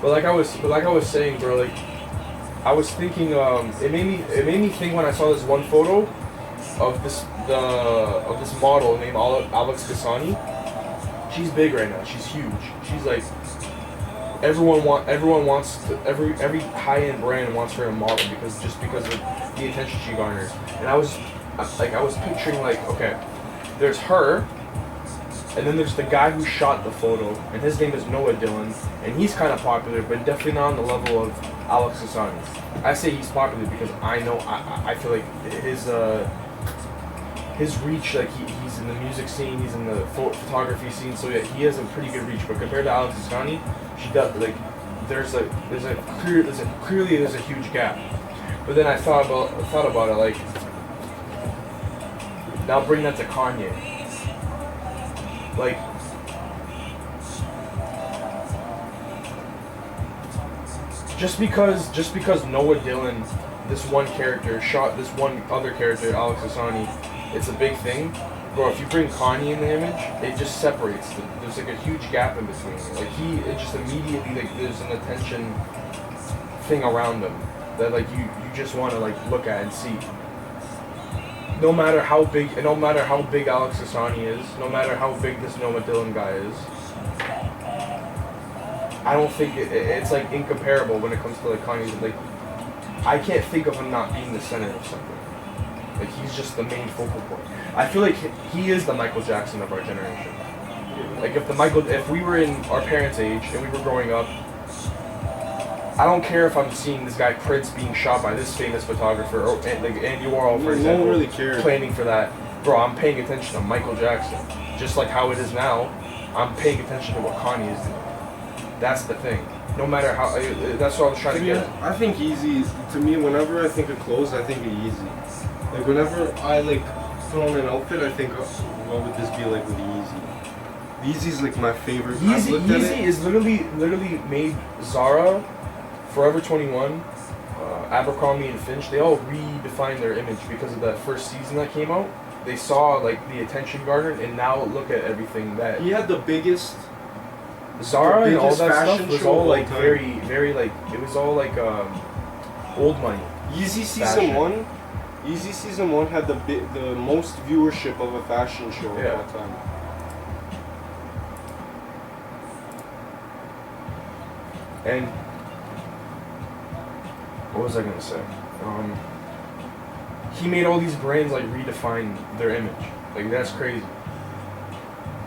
But like I was saying, bro, like I was thinking, it made me think when I saw this one photo of this model named Alex Kasani. She's big right now. She's huge. She's like everyone wants to, every high end brand wants her to model because of the attention she garners. And I was picturing like, okay, there's her, and then there's the guy who shot the photo, and his name is Noah Dillon, and he's kind of popular, but definitely not on the level of Alex Asani. I say he's popular because I feel like his reach, like he's in the music scene, he's in the photography scene, so yeah, he has a pretty good reach. But compared to Alex Asani, she does like there's a huge gap. But then I thought about it like, now bring that to Kanye. Like, just because Noah Dillon, this one character, shot this one other character, Alex Asani, it's a big thing. Bro, if you bring Kanye in the image, it just separates. There's like a huge gap in between. Like it just immediately, like there's an attention thing around them that like you just want to like look at and see. No matter how big Alex Asani is, no matter how big this Noah Dillon guy is, I don't think it's like incomparable when it comes to like Kanye's. Like, I can't think of him not being the center of something. Like, he's just the main focal point. I feel like he is the Michael Jackson of our generation. Like, if we were in our parents' age and we were growing up, I don't care if I'm seeing this guy Prince being shot by this famous photographer, or like Andy Warhol, for example, no one really cares. Planning for that. Bro, I'm paying attention to Michael Jackson. Just like how it is now, I'm paying attention to what Kanye is doing. That's the thing. No matter how, that's what I was trying to get at. I think Yeezy, to me, whenever I think of clothes, I think of Yeezy. Like, whenever I, like, put on an outfit, I think, what would this be like with Yeezy? Yeezy's, like, my favorite. Yeezy is literally made Zara, Forever 21, Abercrombie and Finch, they all redefined their image because of that first season that came out. They saw, like, the attention garnered, and now look at everything that... He had the biggest... Zara and all that stuff was all, like, very, like, it was all, like, old money. Yeezy Season 1 had the most viewership of a fashion show of all time. And... what was I gonna say? He made all these brands like redefine their image. Like, that's crazy.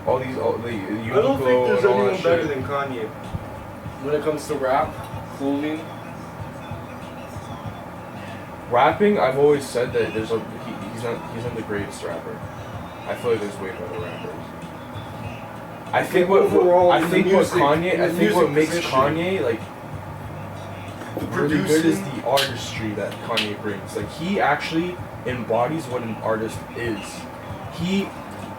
The I don't think there's anyone better than Kanye when it comes to rap, clothing. Rapping, I've always said that he's not the greatest rapper. I feel like there's way better rappers. I think what makes Kanye like really good is the artistry that Kanye brings. Like, he actually embodies what an artist is. He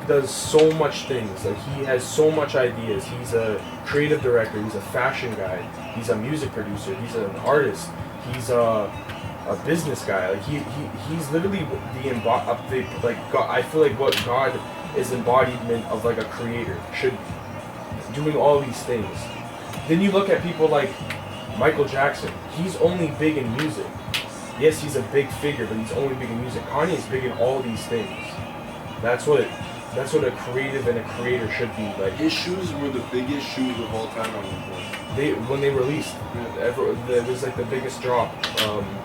does so much things. Like, he has so much ideas. He's a creative director. He's a fashion guy. He's a music producer. He's an artist. He's a business guy. Like, he's literally I feel like what God is embodiment of, like, a creator should doing all these things. Then you look at people like Michael Jackson. He's only big in music. Yes, he's a big figure, but he's only big in music. Kanye's big in all these things. That's what a creative and a creator should be like. His shoes were the biggest shoes of all time on the board. When they released, it was like the biggest drop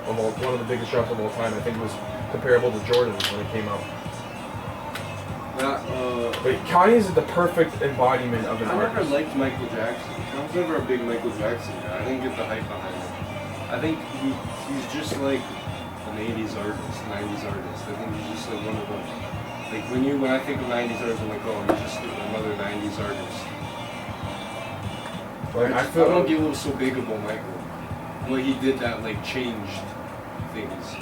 one of the biggest drops of all time. I think it was comparable to Jordan when it came out. But Kanye's the perfect embodiment of an artist. I never liked Michael Jackson. I was never a big Michael Jackson guy. I didn't get the hype behind him. I think he's just like an 80s artist, 90s artist. I think he's just like one of them. Like, when I think of 90s artists, I'm like, oh, he's just another 90s artist. Like, I don't get what was so big about Michael. What he did that, like, changed things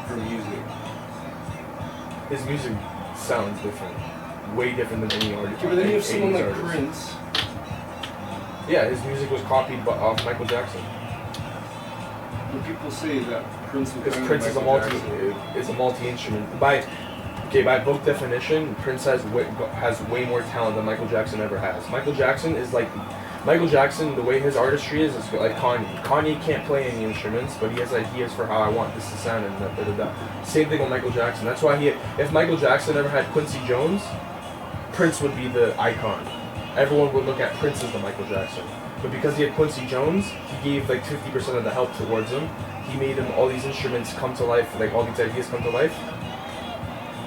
for music. His music sounds different. Way different than any artist. Yeah, but then you have someone like Prince. Yeah, his music was copied off Michael Jackson. But people say that Prince was because Prince is a multi-instrument. By book definition, Prince has way more talent than Michael Jackson ever has. Michael Jackson is like Michael Jackson, the way his artistry is like Kanye. Kanye can't play any instruments, but he has ideas for how I want this to sound and da. Same thing with Michael Jackson. That's why if Michael Jackson ever had Quincy Jones, Prince would be the icon. Everyone would look at Prince as the Michael Jackson. But because he had Quincy Jones, he gave like 50% of the help towards him. He made him all these instruments come to life, like all these ideas come to life.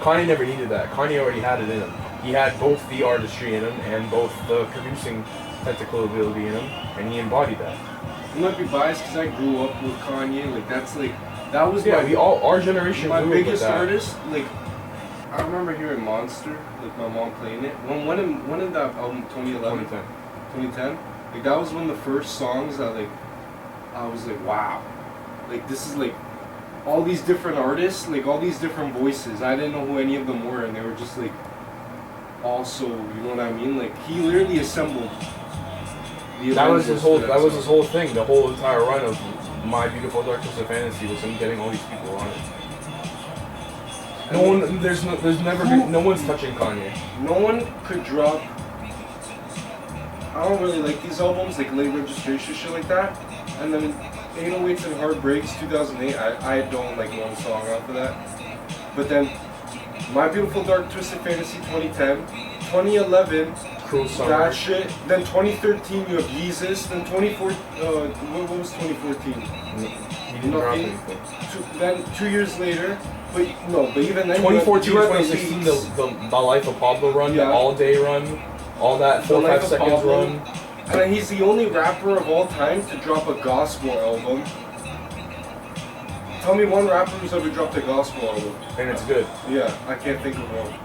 Kanye never needed that. Kanye already had it in him. He had both the artistry in him and both the producing technical ability in him, and he embodied that. I might be biased because I grew up with Kanye. Like that was our generation. My grew biggest up with that. artist. Like I remember hearing Monster. Like my mom playing it. When did that album 2011? 2010. Like that was one of the first songs that like I was like, wow. Like this is like all these different artists, like all these different voices. I didn't know who any of them were, and they were just like also, you know what I mean? Like he literally assembled. That was his whole thing. The whole entire run of My Beautiful Dark Twisted Fantasy was him getting all these people on it. No one's touching Kanye. No one could drop. I don't really like these albums, like Late Registration, shit like that. And then 808s and Heartbreaks, 2008. I don't like one song off of that. But then My Beautiful Dark Twisted Fantasy, 2010, 2011. Cruel Summer. That shit. Then 2013 you have Yeezus. Then 2014. What was 2014? He didn't drop anything. Then 2 years later. But even then. 2014 to 2016, the Life of Pablo run, the All Day run, all that 4 or 5 seconds run. And then he's the only rapper of all time to drop a gospel album. Tell me one rapper who's ever dropped a gospel album. And it's good. Yeah, I can't think of one.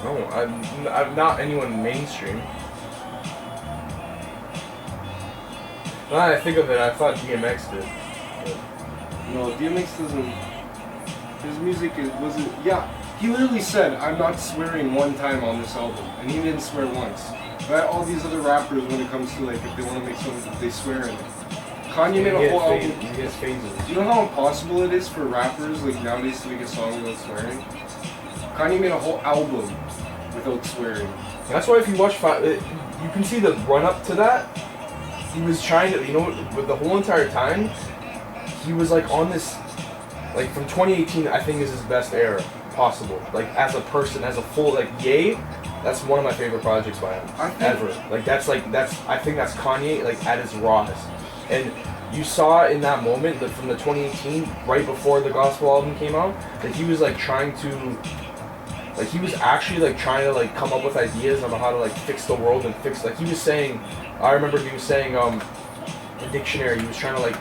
No, I'm not anyone mainstream. Now that I think of it, I thought DMX did. But no, DMX doesn't. His music wasn't. Yeah, he literally said, "I'm not swearing one time on this album," and he didn't swear once. But all these other rappers, when it comes to like if they want to make songs, they swear in it. Kanye made a whole album. He gets phases. Do you know how impossible it is for rappers like nowadays to make a song without swearing? Kanye made a whole album without swearing. That's why if you watch you can see the run up to that. He was trying to, with the whole entire time, he was like on this, like from 2018, I think is his best era possible. Like as a person, as a full, like Ye, that's one of my favorite projects by him ever. Like I think that's Kanye like at his rawest. And you saw in that moment that from the 2018, right before the gospel album came out, that he was like trying to. Like he was actually like trying to like come up with ideas about how to like fix the world and fix like he was saying. I remember he was saying the dictionary. He was trying to like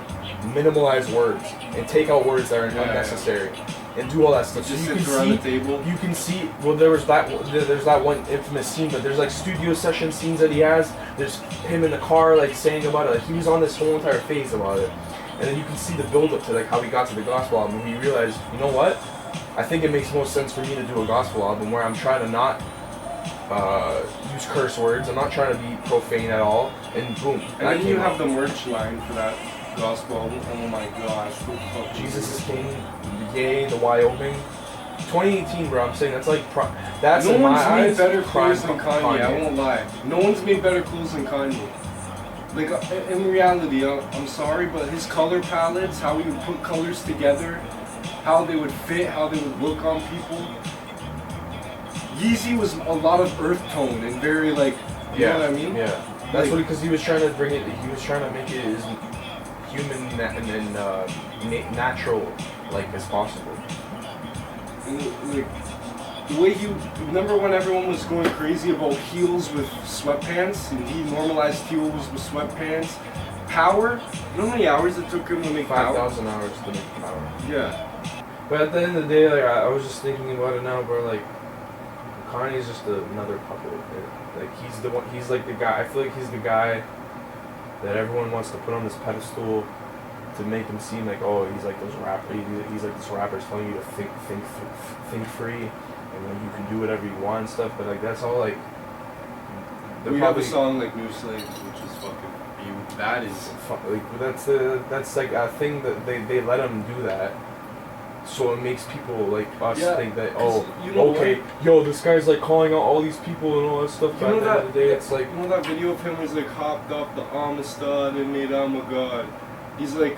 minimalize words and take out words that are unnecessary and do all that stuff. Just so you can see. Well, there's that one infamous scene, but there's like studio session scenes that he has. There's him in the car like saying about it. Like he was on this whole entire phase about it, and then you can see the build up to like how he got to the gospel album. And he realized, you know what? I think it makes most sense for me to do a gospel album where I'm trying to not use curse words. I'm not trying to be profane at all. And boom. And then you have the merch line for that gospel album. Oh my gosh. Jesus is King, the Yay, the Wyoming. 2018, bro. I'm saying that's like that's no in my one's made eyes, better clothes than Kanye. I won't lie. No one's made better clothes than Kanye. Like in reality, I'm sorry, but his color palettes, how he would put colors together. How they would fit, how they would look on people. Yeezy was a lot of earth tone and very like, you know what I mean? Yeah. That's what because he was trying to bring it. He was trying to make it as human and natural like as possible. And, like the way he remember when everyone was going crazy about heels with sweatpants, and he normalized heels with sweatpants. Power. You know how many hours it took him to make 5,000 hours to make Power. Yeah. But at the end of the day, like I was just thinking about it now, bro. Like Kanye's just another puppet. Like he's the one. He's like the guy. I feel like he's the guy that everyone wants to put on this pedestal to make him seem like, oh, he's like those rappers. He's like this rapper's telling you to think free, and then you can do whatever you want and stuff. But like that's all like. We have a song like New Slaves, which is fucking beautiful. That is like that's like a thing that they let him do that. So it makes people like us Yeah, think that, 'cause oh, you know okay, yo, this guy's like calling out all these people and all that stuff. You But know at the end of the day, it's like, You know that video of him was like hopped up the Amistad and made I'm a god. He's like,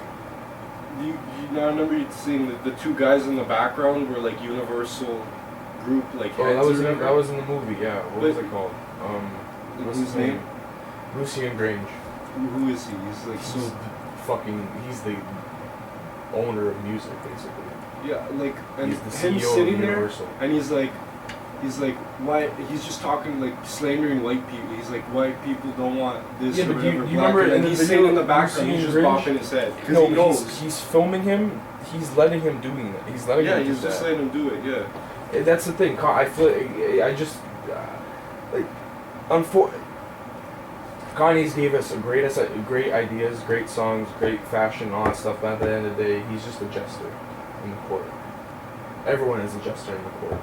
I remember you seeing the two guys in the background were like Universal group like heads. oh, or whatever. that was in the movie. Yeah, what was it called? What's his name? Lucien Grange. Who is he? He's like so He's the owner of music, basically. yeah, like and He's the him CEO sitting of there Universal. and he's like why he's just talking like slandering white people. He's like white people don't want this Yeah, or but you whatever. remember and in the he's video sitting in the background, Lucien he's just Grange? bopping his head because No, he knows. he's filming him. He's letting him doing that. He's letting him do he's just that. letting him do it. Yeah. That's the thing. I feel I just like Kanye's gave us great ideas, great songs, great fashion, all that stuff. But at the end of the day, he's just a jester in the court. Everyone is a jester in the court.